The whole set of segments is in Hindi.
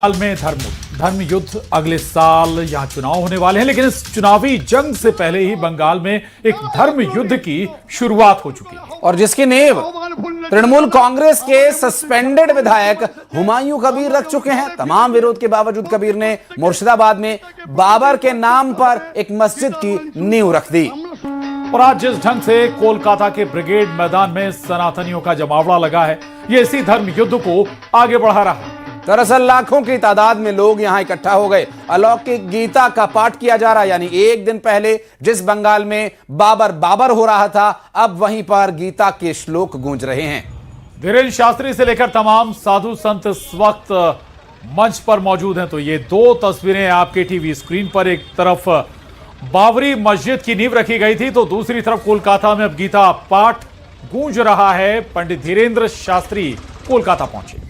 साल में धर्म युद्ध अगले साल यहां चुनाव होने वाले हैं, लेकिन इस चुनावी जंग से पहले ही बंगाल में एक धर्म युद्ध की शुरुआत हो चुकी है और जिसकी नींव तृणमूल कांग्रेस के सस्पेंडेड विधायक हुमायूं कबीर रख चुके हैं। तमाम विरोध के बावजूद कबीर ने मुर्शिदाबाद में बाबर के नाम पर एक मस्जिद की नींव रख दी। और आज जिस ढंग से कोलकाता के ब्रिगेड मैदान में सनातनियों का जमावड़ा लगा है, ये इसी धर्म युद्ध को आगे बढ़ा रहा है। दरअसल लाखों की तादाद में लोग यहां इकट्ठा हो गए। अलौकिक गीता का पाठ किया जा रहा है, यानी एक दिन पहले जिस बंगाल में बाबर हो रहा था, अब वहीं पर गीता के श्लोक गूंज रहे हैं। धीरेन्द्र शास्त्री से लेकर तमाम साधु संत इस वक्त मंच पर मौजूद हैं। तो ये दो तस्वीरें आपके टीवी स्क्रीन पर, एक तरफ बाबरी मस्जिद की नींव रखी गई थी, तो दूसरी तरफ कोलकाता में अब गीता पाठ गूंज रहा है। पंडित धीरेन्द्र शास्त्री कोलकाता पहुंचे।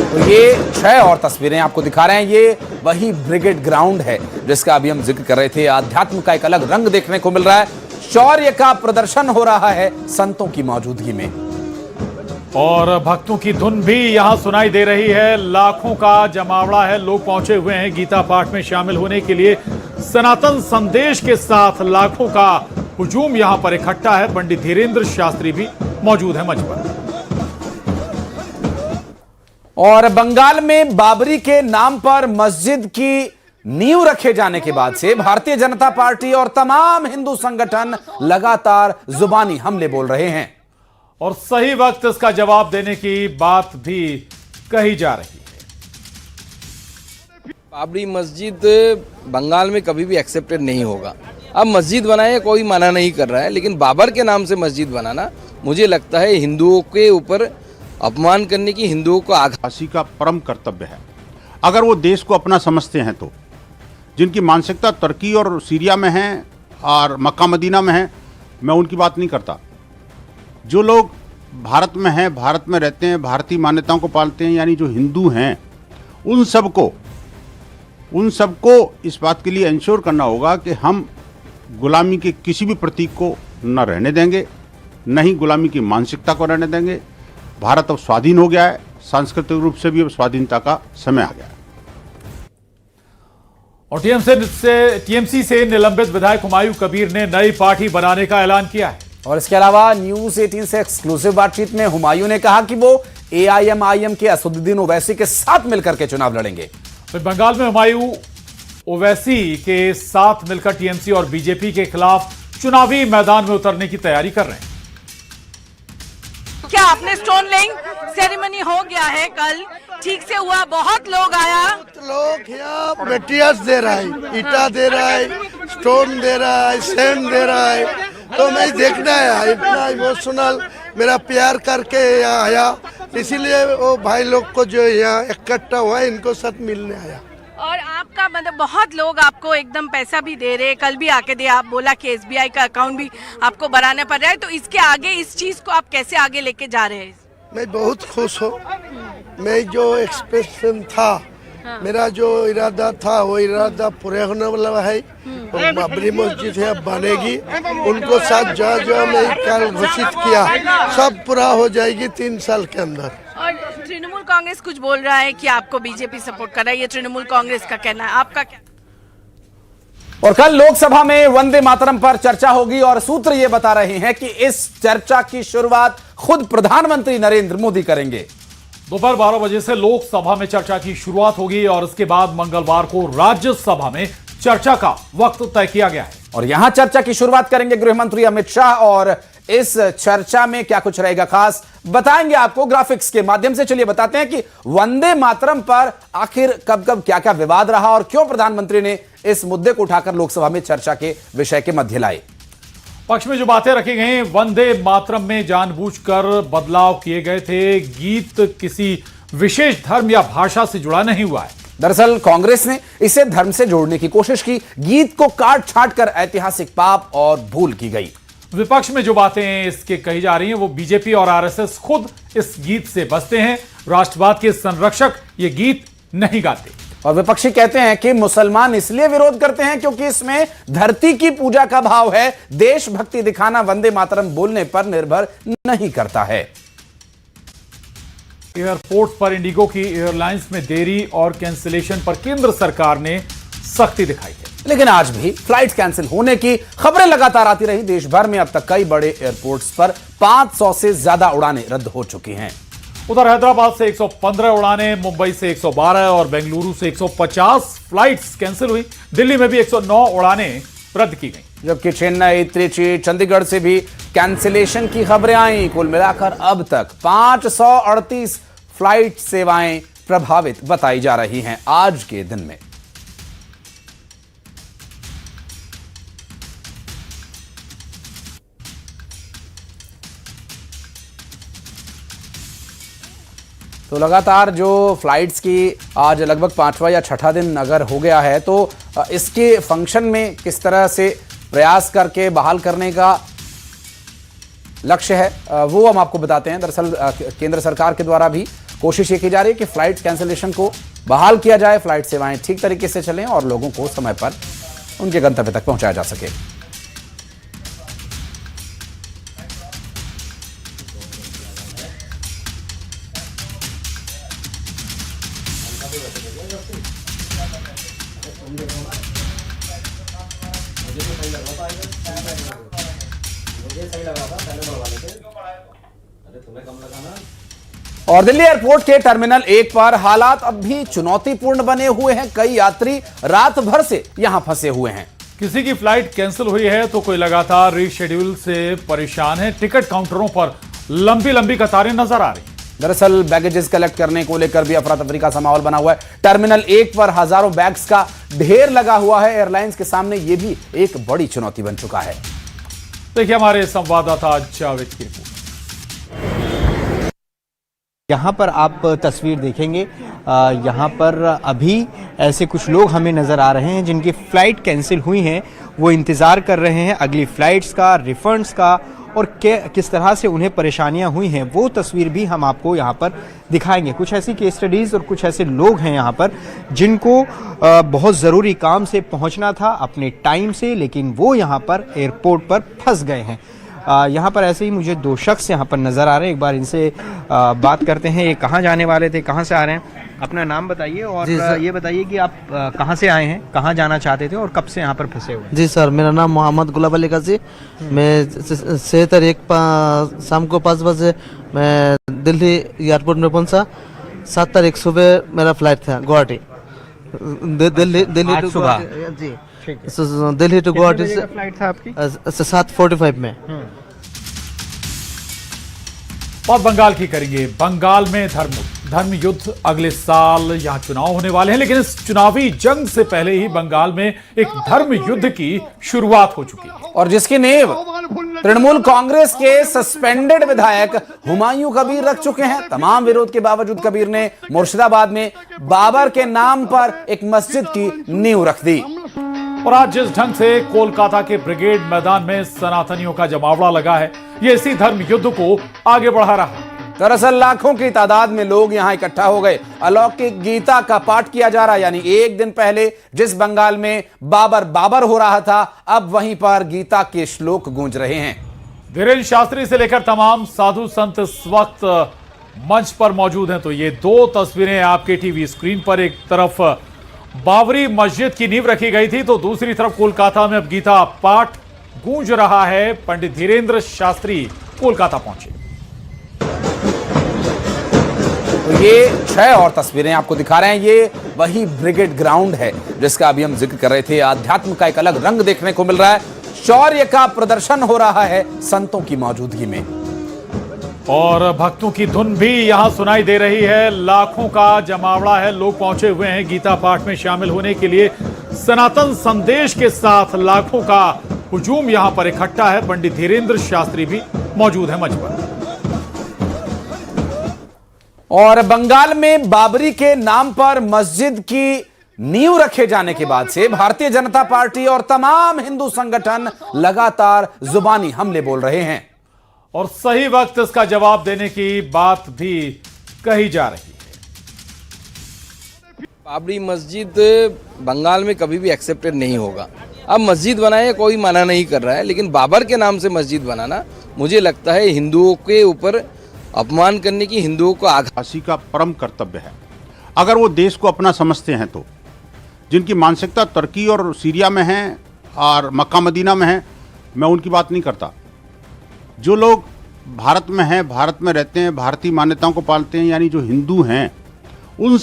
तो ये 6 और तस्वीरें आपको दिखा रहे हैं। ये वही ब्रिगेड ग्राउंड है जिसका अभी हम जिक्र कर रहे थे। आध्यात्म का एक अलग रंग देखने को मिल रहा है। शौर्य का प्रदर्शन हो रहा है संतों की मौजूदगी में, और भक्तों की धुन भी यहां सुनाई दे रही है। लाखों का जमावड़ा है, लोग पहुंचे हुए हैं गीता पाठ में शामिल होने के लिए। सनातन संदेश के साथ लाखों का हुजूम यहां पर इकट्ठा है। पंडित धीरेन्द्र शास्त्री भी मौजूद है मंच पर। और बंगाल में बाबरी के नाम पर मस्जिद की नींव रखे जाने के बाद से भारतीय जनता पार्टी और तमाम हिंदू संगठन लगातार जुबानी हमले बोल रहे हैं, और सही वक्त इसका जवाब देने की बात भी कही जा रही है। बाबरी मस्जिद बंगाल में कभी भी एक्सेप्टेड नहीं होगा। अब मस्जिद बनाए कोई मना नहीं कर रहा है, लेकिन बाबर के नाम से मस्जिद बनाना मुझे लगता है हिंदुओं के ऊपर अपमान करने की, हिंदुओं को आघासी का परम कर्तव्य है। अगर वो देश को अपना समझते हैं तो, जिनकी मानसिकता तुर्की और सीरिया में है और मक्का मदीना में है, मैं उनकी बात नहीं करता। जो लोग भारत में हैं, भारत में रहते हैं, भारतीय मान्यताओं को पालते हैं, यानी जो हिंदू हैं, उन सबको इस बात के लिए इंश्योर करना होगा कि हम गुलामी के किसी भी प्रतीक को न रहने देंगे, न ही गुलामी की मानसिकता को रहने देंगे। भारत अब स्वाधीन हो गया है, सांस्कृतिक रूप से भी अब स्वाधीनता का समय आ गया है। और टीएमसी से निलंबित विधायक हुमायूं कबीर ने नई पार्टी बनाने का ऐलान किया है। और इसके अलावा न्यूज 18 से एक्सक्लूसिव बातचीत में हुमायूं ने कहा कि वो एआईएमआईएम के असदुद्दीन ओवैसी के साथ मिलकर के चुनाव लड़ेंगे। बंगाल में हुमायूं ओवैसी के साथ मिलकर टीएमसी और बीजेपी के खिलाफ चुनावी मैदान में उतरने की तैयारी कर रहे हैं। क्या आपने स्टोन लेइंग सेरेमनी हो गया है कल, ठीक से हुआ? बहुत लोग आया, लोग यहाँ मटेरियल्स दे रहा है, ईटा दे रहा है, स्टोन दे रहा है, सैंड दे रहा है। तो मैं देखना है, इतना इमोशनल मेरा प्यार करके यहाँ आया, इसीलिए वो भाई लोग को जो यहाँ इकट्ठा हुआ है, इनको साथ मिलने आया। और आपका मतलब बहुत लोग आपको एकदम पैसा भी दे रहे, कल भी आके दे, आप बोला कि एसबीआई का अकाउंट भी आपको बनाना पड़ रहा है, तो इसके आगे इस चीज को आप कैसे आगे लेके जा रहे हैं? मैं बहुत खुश हूँ। मैं जो एक्सप्रेशन था, मेरा जो इरादा था, वो इरादा पूरे होने वाला है। और बाबरी मस्जिद है बनेगी, उनको साथ जो मैं कल घोषित किया सब पूरा हो जाएगी 3 साल के अंदर। और तृणमूल कांग्रेस कुछ बोल रहा है कि आपको बीजेपी सपोर्ट कर रहा है, ये तृणमूल कांग्रेस का कहना है, आपका क्या? और कल लोकसभा में वंदे मातरम पर चर्चा होगी और सूत्र ये बता रहे हैं कि इस चर्चा की शुरुआत खुद प्रधानमंत्री नरेंद्र मोदी करेंगे। दोपहर 12 बजे से लोकसभा में चर्चा की शुरुआत होगी और इसके बाद मंगलवार को राज्यसभा में चर्चा का वक्त तय किया गया है। और यहां चर्चा की शुरुआत करेंगे गृह मंत्री अमित शाह, और इस चर्चा में क्या कुछ रहेगा खास बताएंगे आपको ग्राफिक्स के माध्यम से। चलिए बताते हैं कि वंदे मातरम पर आखिर कब कब क्या क्या विवाद रहा और क्यों प्रधानमंत्री ने इस मुद्दे को उठाकर लोकसभा में चर्चा के विषय के मध्य लाए। पक्ष में जो बातें रखी गई, वंदे मातरम में जानबूझकर बदलाव किए गए थे। गीत किसी विशेष धर्म या भाषा से जुड़ा नहीं हुआ है। दरअसल कांग्रेस ने इसे धर्म से जोड़ने की कोशिश की, गीत को काट छांट कर ऐतिहासिक पाप और भूल की गई। विपक्ष में जो बातें इसके कही जा रही हैं, वो बीजेपी और आरएसएस खुद इस गीत से बचते हैं। राष्ट्रवाद के संरक्षक ये गीत नहीं गाते। और विपक्षी कहते हैं कि मुसलमान इसलिए विरोध करते हैं क्योंकि इसमें धरती की पूजा का भाव है, देशभक्ति दिखाना वंदे मातरम बोलने पर निर्भर नहीं करता है। एयरपोर्ट पर इंडिगो की एयरलाइंस में देरी और कैंसिलेशन पर केंद्र सरकार ने सख्ती दिखाई है। लेकिन आज भी फ्लाइट कैंसिल होने की खबरें लगातार आती रही। देश भर में अब तक कई बड़े एयरपोर्ट्स पर 500 से ज्यादा उड़ानें रद्द हो चुकी हैं। उधर हैदराबाद से 115 उड़ानें, मुंबई से 112 और बेंगलुरु से 150 फ्लाइट्स कैंसिल हुई। दिल्ली में भी 109 उड़ानें रद्द की गई, जबकि चेन्नई, त्रिची, चंडीगढ़ से भी कैंसिलेशन की खबरें आई। कुल मिलाकर अब तक 538 फ्लाइट सेवाएं प्रभावित बताई जा रही हैं आज के दिन में। तो लगातार जो फ्लाइट्स की आज लगभग 5वां या 6ठा दिन अगर हो गया है, तो इसके फंक्शन में किस तरह से प्रयास करके बहाल करने का लक्ष्य है वो हम आपको बताते हैं। दरअसल केंद्र सरकार के द्वारा भी कोशिश ये की जा रही है कि फ्लाइट कैंसिलेशन को बहाल किया जाए, फ्लाइट सेवाएं ठीक तरीके से चलें और लोगों को समय पर उनके गंतव्य तक पहुंचाया जा सके। और दिल्ली एयरपोर्ट के टर्मिनल 1 पर हालात अब भी चुनौतीपूर्ण बने हुए हैं। कई यात्री रात भर से यहां फंसे हुए हैं। किसी की फ्लाइट कैंसिल हुई है तो कोई लगातार रीशेड्यूल से परेशान है। टिकट काउंटरों पर लंबी लंबी कतारें नजर आ रही हैं। दरअसल बैगेजेस कलेक्ट करने को लेकर भी अफरा तफरी का सा माहौल बना हुआ है। टर्मिनल 1 पर हजारों बैग्स का ढेर लगा हुआ है। एयरलाइंस के सामने यह भी एक बड़ी चुनौती बन चुका है। देखिए हमारे संवाददाता जावेद की रिपोर्ट। यहाँ पर आप तस्वीर देखेंगे, यहाँ पर अभी ऐसे कुछ लोग हमें नज़र आ रहे हैं जिनकी फ़्लाइट कैंसिल हुई हैं। वो इंतज़ार कर रहे हैं अगली फ़्लाइट्स का, रिफ़ंड्स का, और किस तरह से उन्हें परेशानियां हुई हैं वो तस्वीर भी हम आपको यहाँ पर दिखाएंगे। कुछ ऐसी केस स्टडीज़ और कुछ ऐसे लोग हैं यहाँ पर जिनको बहुत ज़रूरी काम से पहुँचना था अपने टाइम से, लेकिन वो यहाँ पर एयरपोर्ट पर फंस गए हैं। यहाँ पर ऐसे ही मुझे 2 शख्स यहाँ पर नज़र आ रहे हैं। एक बार इनसे बात करते हैं। ये कहाँ जाने वाले थे, कहाँ से आ रहे हैं? अपना नाम बताइए और ये बताइए कि आप कहाँ से आए हैं, कहाँ जाना चाहते थे और कब से यहाँ पर फंसे हुए? जी सर, मेरा नाम मोहम्मद गुलाब अली काजी। मैं 6 तारीख शाम को 5 बजे मैं दिल्ली एयरपोर्ट में पहुँचा। 7 तारीख सुबह मेरा फ्लाइट था गुवाहाटी, दिल्ली टू सुबह जी दिल्ली टू गुवाहाटी से फ्लाइट था आपकी 7:45 में। बात बंगाल की करेंगे। बंगाल में धर्म युद्ध अगले साल यहां चुनाव होने वाले हैं, लेकिन इस चुनावी जंग से पहले ही बंगाल में एक धर्म युद्ध की शुरुआत हो चुकी है और जिसकी नींव तृणमूल कांग्रेस के सस्पेंडेड विधायक हुमायूं कबीर रख चुके हैं। तमाम विरोध के बावजूद कबीर ने मुर्शिदाबाद में बाबर के नाम पर एक मस्जिद की नींव रख दी। और आज जिस ढंग से कोलकाता के ब्रिगेड मैदान में सनातनियों का जमावड़ा लगा है, ये इसी धर्म युद्ध को आगे बढ़ा रहा है। दरअसल लाखों की तादाद में लोग यहां इकट्ठा हो गए। अलौकिक गीता का पाठ किया जा रहा है, यानी एक दिन पहले जिस बंगाल में बाबर हो रहा था, अब वहीं पर गीता के श्लोक गूंज रहे हैं। धीरेन्द्र शास्त्री से लेकर तमाम साधु संत इस वक्त मंच पर मौजूद हैं। तो ये 2 तस्वीरें आपके टीवी स्क्रीन पर, एक तरफ बाबरी मस्जिद की नींव रखी गई थी तो दूसरी तरफ कोलकाता में अब गीता पाठ गूंज रहा है। पंडित धीरेन्द्र शास्त्री कोलकाता पहुंचे। तो ये 6 और तस्वीरें आपको दिखा रहे हैं। ये वही ब्रिगेड ग्राउंड है जिसका अभी हम जिक्र कर रहे थे। आध्यात्म का एक अलग रंग देखने को मिल रहा है। शौर्य का प्रदर्शन हो रहा है संतों की मौजूदगी में, और भक्तों की धुन भी यहां सुनाई दे रही है। लाखों का जमावड़ा है, लोग पहुंचे हुए हैं गीता पाठ में शामिल होने के लिए। सनातन संदेश के साथ लाखों का हुजूम यहां पर इकट्ठा है। पंडित धीरेन्द्र शास्त्री भी मौजूद है मंच पर। और बंगाल में बाबरी के नाम पर मस्जिद की नींव रखे जाने के बाद से भारतीय जनता पार्टी और तमाम हिंदू संगठन लगातार जुबानी हमले बोल रहे हैं और सही वक्त इसका जवाब देने की बात भी कही जा रही है। बाबरी मस्जिद बंगाल में कभी भी एक्सेप्टेड नहीं होगा। अब मस्जिद बनाए कोई मना नहीं कर रहा है, लेकिन बाबर के नाम से मस्जिद बनाना मुझे लगता है हिंदुओं के ऊपर अपमान करने की, हिंदुओं को आघात फांसी का परम कर्तव्य है। अगर वो देश को अपना समझते हैं तो, जिनकी मानसिकता तुर्की और सीरिया में है और मक्का मदीना में है, मैं उनकी बात नहीं करता। जो लोग भारत में हैं, भारत में रहते हैं, भारतीय मान्यताओं को पालते हैं, यानी जो हिंदू हैं, उन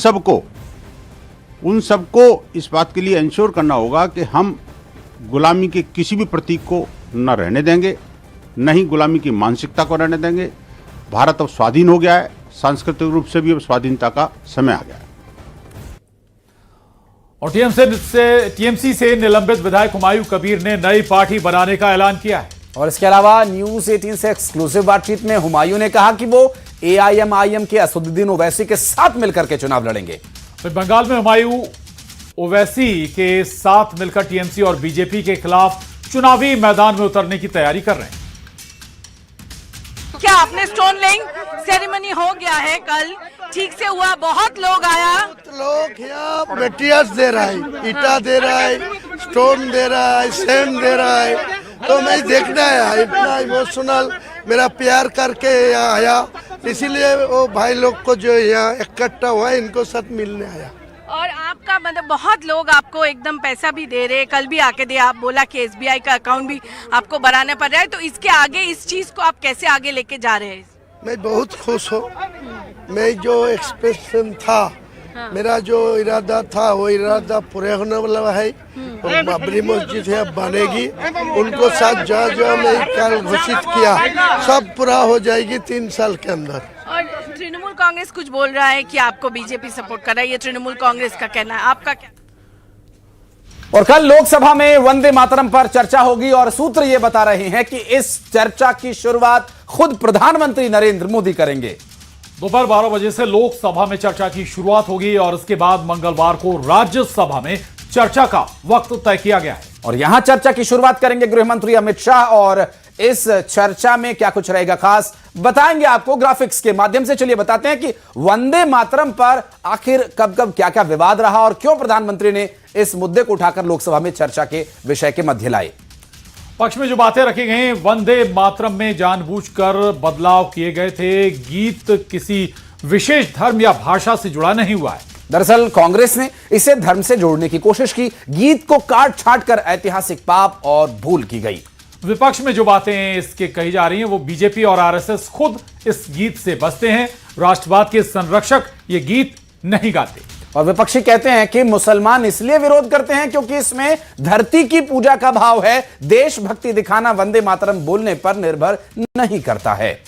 सबको इस बात के लिए इंश्योर करना होगा कि हम गुलामी के किसी भी प्रतीक को न रहने देंगे, न ही गुलामी की मानसिकता को रहने देंगे। भारत अब स्वाधीन हो गया है, सांस्कृतिक रूप से भी अब स्वाधीनता का समय आ गया है। और टीएमसी से निलंबित विधायक हुमायूं कबीर ने नई पार्टी बनाने का ऐलान किया है। और इसके अलावा न्यूज 18 से एक्सक्लूसिव बातचीत में हुमायूं ने कहा कि वो एआईएमआईएम के असदुद्दीन ओवैसी के साथ मिलकर के चुनाव लड़ेंगे। फिर बंगाल में हुमायूं ओवैसी के साथ मिलकर टीएमसी और बीजेपी के खिलाफ चुनावी मैदान में उतरने की तैयारी कर रहे हैं। क्या आपने स्टोन लेइंग सेरेमनी हो गया है कल, ठीक से हुआ? बहुत लोग आया, लोग यहाँ मटेरियल्स दे रहा है, ईटा दे रहा है, स्टोन दे रहा है, सैंड दे रहा है। तो मैं देखना आया, इतना इमोशनल मेरा प्यार करके यहाँ आया, इसीलिए वो भाई लोग को जो यहाँ इकट्ठा हुआ है, इनको साथ मिलने आया। और आपका मतलब बहुत लोग आपको एकदम पैसा भी दे रहे हैं, कल भी आके दे, आप बोला कि एसबीआई का अकाउंट भी आपको बनाना पड़ रहा है, तो इसके आगे इस चीज को आप कैसे आगे लेके जा रहे हैं? मैं बहुत खुश हूँ। मैं जो एक्सप्रेशन था, मेरा जो इरादा था, वो इरादा पूरा होने वाला है। और बाबरी मस्जिद है बनेगी, उनको साथ जो मैं कल घोषित किया, सब पूरा हो जाएगी 3 साल के अंदर। और तृणमूल कांग्रेस कुछ बोल रहा है कि आपको बीजेपी सपोर्ट कर रहा है, ये तृणमूल कांग्रेस का कहना है, आपका क्या? और कल लोकसभा में वंदे मातरम पर चर्चा होगी और सूत्र ये बता रहे हैं कि इस चर्चा की शुरुआत खुद प्रधानमंत्री नरेंद्र मोदी करेंगे। दोपहर 12 बजे से लोकसभा में चर्चा की शुरुआत होगी और इसके बाद मंगलवार को राज्यसभा में चर्चा का वक्त तय किया गया है। और यहां चर्चा की शुरुआत करेंगे गृह मंत्री अमित शाह और इस चर्चा में क्या कुछ रहेगा खास बताएंगे आपको ग्राफिक्स के माध्यम से। चलिए बताते हैं कि वंदे मातरम पर आखिर कब कब क्या क्या विवाद रहा और क्यों प्रधानमंत्री ने इस मुद्दे को उठाकर लोकसभा में चर्चा के विषय के मध्य लाए। पक्ष में जो बातें रखी गई, वंदे मातरम में जानबूझकर बदलाव किए गए थे। गीत किसी विशेष धर्म या भाषा से जुड़ा नहीं हुआ है। दरअसल कांग्रेस ने इसे धर्म से जोड़ने की कोशिश की, गीत को काट छाट कर ऐतिहासिक पाप और भूल की गई। विपक्ष में जो बातें इसके कही जा रही हैं, वो बीजेपी और आरएसएस खुद इस गीत से बसते हैं। राष्ट्रवाद के संरक्षक ये गीत नहीं गाते। और विपक्षी कहते हैं कि मुसलमान इसलिए विरोध करते हैं क्योंकि इसमें धरती की पूजा का भाव है, देशभक्ति दिखाना वंदे मातरम बोलने पर निर्भर नहीं करता है।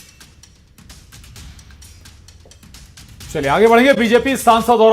चलिए आगे बढ़ेंगे। बीजेपी सांसद और